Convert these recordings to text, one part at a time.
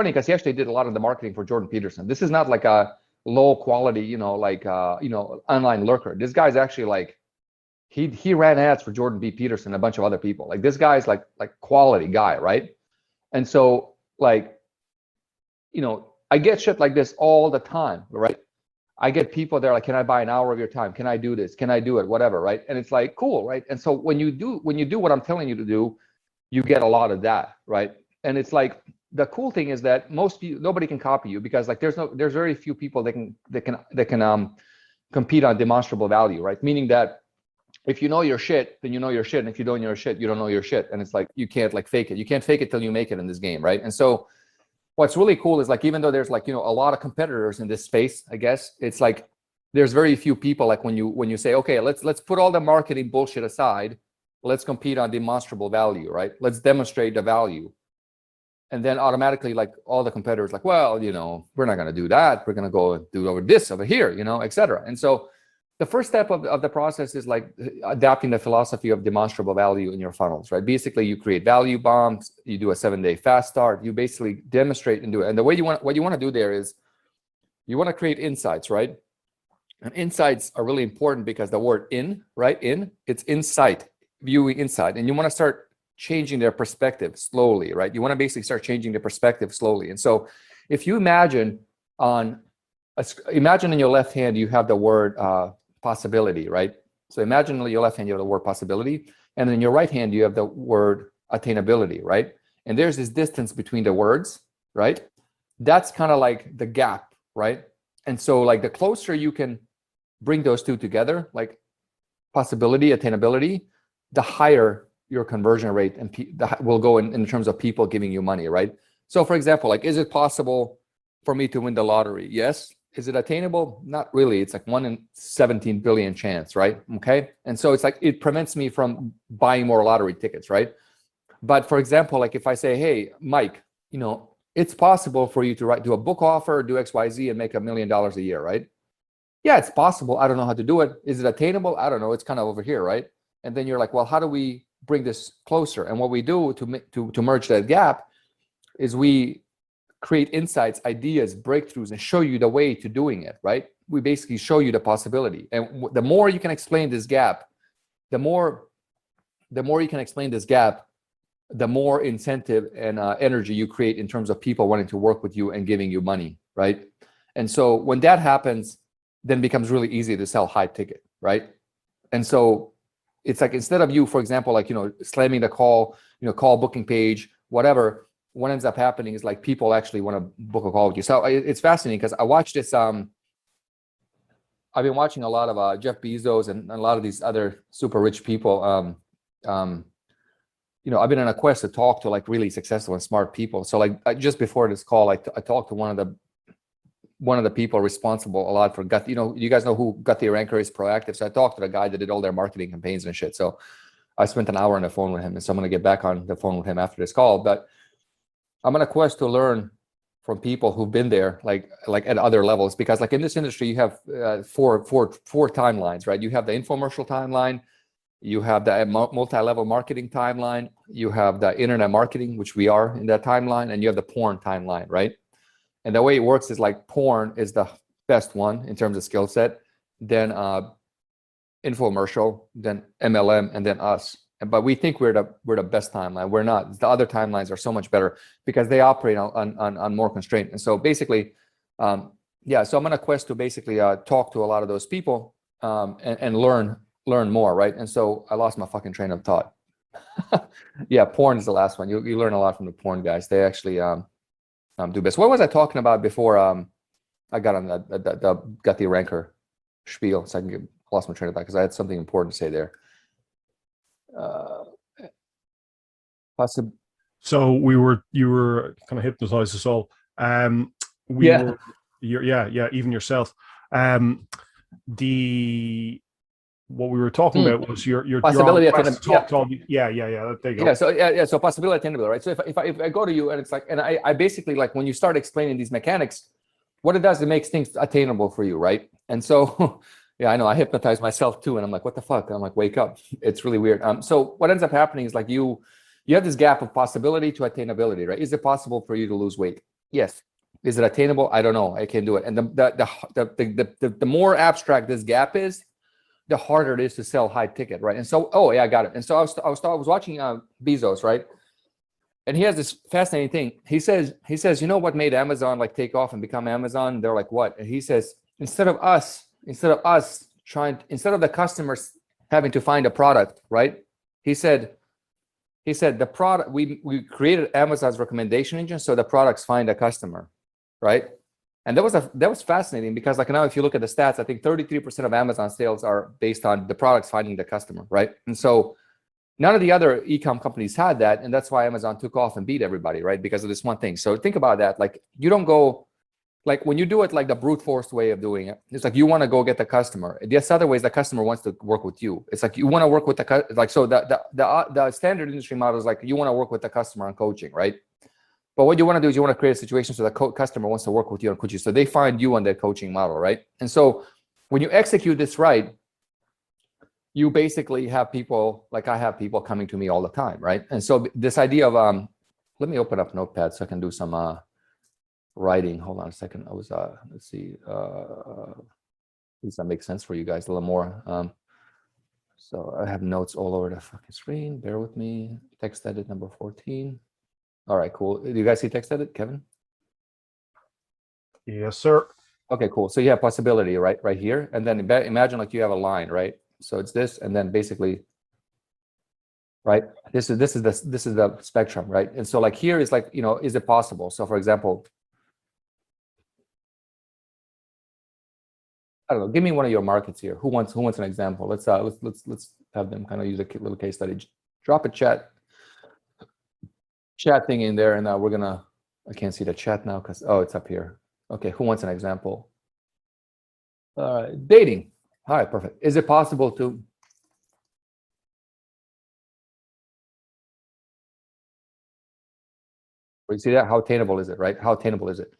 funny because he actually did a lot of the marketing for Jordan Peterson. This is not like a low quality, online lurker. This guy's actually like, he ran ads for Jordan B. Peterson and a bunch of other people. Like this guy's like quality guy, right? And so like, I get shit like this all the time, right? I get people there like, can I buy an hour of your time? Can I do this? Can I do it? Whatever, right? And it's like, cool, right? And so when you do what I'm telling you to do, you get a lot of that, right? And it's like, the cool thing is that most people, nobody can copy you, because like there's very few people that can compete on demonstrable value, right? Meaning that if you know your shit, then you know your shit, and if you don't know your shit, you don't know your shit. And it's like, you can't like fake it. You can't fake it till you make it in this game, right? And so what's really cool is like, even though there's like, a lot of competitors in this space, I guess it's like there's very few people like when you say, okay, let's put all the marketing bullshit aside, let's compete on demonstrable value, right? Let's demonstrate the value. And then automatically, like all the competitors, like, well, we're not going to do that. We're going to go do over this over here, et cetera. And so the first step of the process is like adapting the philosophy of demonstrable value in your funnels, right? Basically, you create value bombs. You do a 7-day fast start. You basically demonstrate and do it. And the way what you want to do there is you want to create insights, right? And insights are really important because the word it's insight, viewing insight. And you want to start changing their perspective slowly, right? You want to basically start changing the perspective slowly. And so if you imagine in your left hand, you have the word possibility, right? So imagine in your left hand, you have the word possibility. And in your right hand, you have the word attainability, right? And there's this distance between the words, right? That's kind of like the gap, right? And so like the closer you can bring those two together, like possibility, attainability, the higher your conversion rate and will go in terms of people giving you money, right? So for example, like, is it possible for me to win the lottery? Yes. Is it attainable? Not really. It's like 1 in 17 billion chance, right? Okay. And so it's like, it prevents me from buying more lottery tickets, right? But for example, like if I say, hey, Mike, it's possible for you to do a book offer, do XYZ and make $1 million a year, right? Yeah, it's possible. I don't know how to do it. Is it attainable? I don't know. It's kind of over here, right? And then you're like, well, how do we bring this closer? And what we do to merge that gap is we create insights, ideas, breakthroughs, and show you the way to doing it, right? We basically show you the possibility. And the more you can explain this gap, the more you can explain this gap, the more incentive and energy you create in terms of people wanting to work with you and giving you money, right? And so when that happens, then it becomes really easy to sell high ticket, right? And so it's like, instead of you, for example, like, slamming the call booking page, whatever, what ends up happening is like people actually want to book a call with you. So it's fascinating because I watched this, I've been watching a lot of Jeff Bezos and a lot of these other super rich people. I've been on a quest to talk to like really successful and smart people. So like just before this call, I talked to one of the people responsible a lot for Gut. You guys know who Guthy Ranker is, Proactive. So I talked to the guy that did all their marketing campaigns and shit. So I spent an hour on the phone with him, and so I'm going to get back on the phone with him after this call. But I'm on a quest to learn from people who've been there, like at other levels, because like in this industry, you have four timelines, right? You have the infomercial timeline, you have the multi-level marketing timeline, you have the internet marketing, which we are in that timeline, and you have the porn timeline, right? And the way it works is like porn is the best one in terms of skill set, then infomercial, then MLM, and then us. But we think we're the best timeline. We're not. The other timelines are so much better because they operate on more constraint. And so basically, so I'm on a quest to basically talk to a lot of those people and learn more, right? And so I lost my fucking train of thought. Yeah, porn is the last one. You learn a lot from the porn guys. They actually do best. What was I talking about before I got on the Guthy Ranker spiel? So I lost my train of thought because I had something important to say there. So you were kind of hypnotized us all. Even yourself. What we were talking about was your possibility. There you go. So possibility attainable, right? So if I go to you and it's like, and I basically, like, when you start explaining these mechanics, what it does, it makes things attainable for you, right? And so yeah, I know, I hypnotize myself too, and I'm like, what the fuck? And I'm like, wake up. It's really weird. So what ends up happening is like you have this gap of possibility to attainability, right? Is it possible for you to lose weight? Yes. Is it attainable? I don't know. I can't do it. And the more abstract this gap is, the harder it is to sell high ticket, right? And so, oh yeah, I got it. And so I was watching Bezos, right? And he has this fascinating thing. He says, you know what made Amazon like take off and become Amazon? They're like, what? And he says, instead of the customers having to find a product, right? He said the product, we created Amazon's recommendation engine so the products find a customer, right? And that was fascinating because like now if you look at the stats, I think 33% of Amazon sales are based on the products finding the customer, right? And so none of the other e-com companies had that, and that's why Amazon took off and beat everybody, right? Because of this one thing. So think about that. Like you don't go, like when you do it like the brute force way of doing it, it's like you want to go get the customer. There's other ways the customer wants to work with you. It's like you want to work with the standard industry model is like you want to work with the customer on coaching, right? But what you want to do is you want to create a situation so the customer wants to work with you on coaching. So they find you on their coaching model, right? And so when you execute this right, you basically have people, like I have people coming to me all the time, right? And so this idea of, let me open up Notepad so I can do some writing. Hold on a second. I was, let's see, does that make sense for you guys a little more? So I have notes all over the fucking screen. Bear with me. Text edit number 14. All right, cool. Do you guys see text edit, Kevin? Yes, sir. Okay, cool. So you have possibility right here. And then imagine like you have a line, right? So it's this, and then basically, right? This is the spectrum, right? And so like here is like, you know, is it possible? So for example, I don't know, give me one of your markets here. Who wants an example? Let's have them kind of use a little case study. Drop a chat thing in there, and we're gonna, I can't see the chat now because, oh, it's up here. Okay, who wants an example? Dating. All right, perfect. Is it possible to you see that? How attainable is it, right? How attainable is it?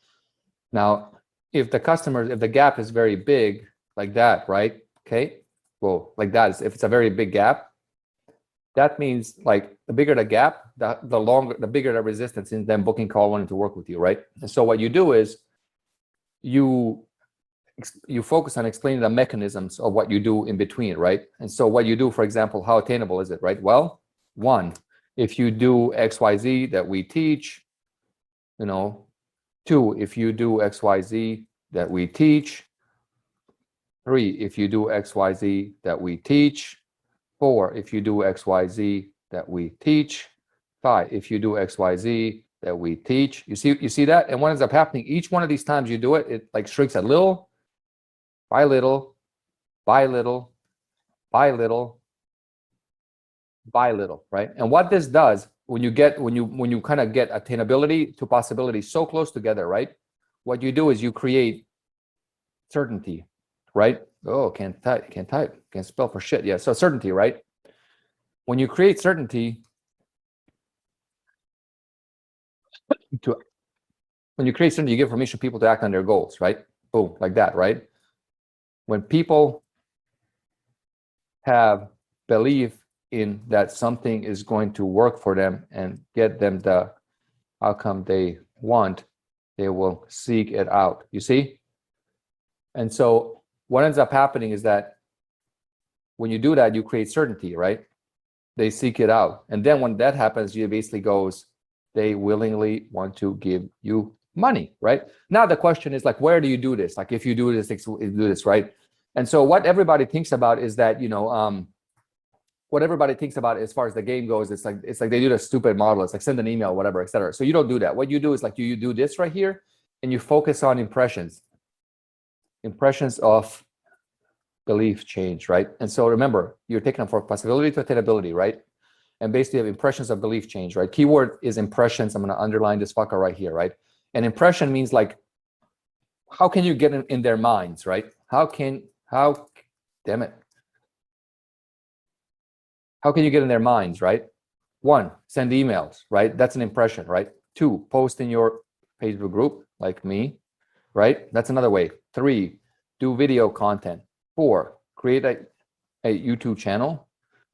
Now, if the gap is very big, like that, right? Okay, well, like that, if it's a very big gap, that means like the bigger the gap, the bigger the resistance in them booking call wanting to work with you, right? And so what you do is you focus on explaining the mechanisms of what you do in between, right? And so what you do, for example, how attainable is it, right? Well, one, if you do XYZ that we teach, you know, two, if you do XYZ that we teach, three, if you do XYZ that we teach, four, if you do XYZ that we teach, five, if you do XYZ that we teach. You see that? And what ends up happening, each one of these times you do it, it like shrinks a little, by little, by little, by little, by little, right? And what this does, when you kind of get attainability to possibility so close together, right? What you do is you create certainty, right? Oh, can't spell for shit. Yeah, so certainty, right? When you create certainty, you give permission to people to act on their goals, right? Boom, like that, right? When people have belief in that something is going to work for them and get them the outcome they want, they will seek it out. You see? And so what ends up happening is that when you do that, you create certainty, right? They seek it out. And then when that happens, you basically goes, they willingly want to give you money, right? Now the question is like, where do you do this? Like if you do this, right? And so what everybody thinks about is that, you know, what everybody thinks about as far as the game goes, it's like they do the stupid model. It's like send an email, whatever, etc. So you don't do that. What you do is like you do this right here, and you focus on impressions of belief change, right? And so remember, you're taking them from possibility to attainability, right? And basically have impressions of belief change, right? Keyword is impressions. I'm going to underline this fucker right here, right? And impression means like, how can you get in their minds, right? Damn it. How can you get in their minds, right? One, send emails, right? That's an impression, right? Two, post in your Facebook group, like me, right? That's another way. Three, do video content. Four, create a YouTube channel.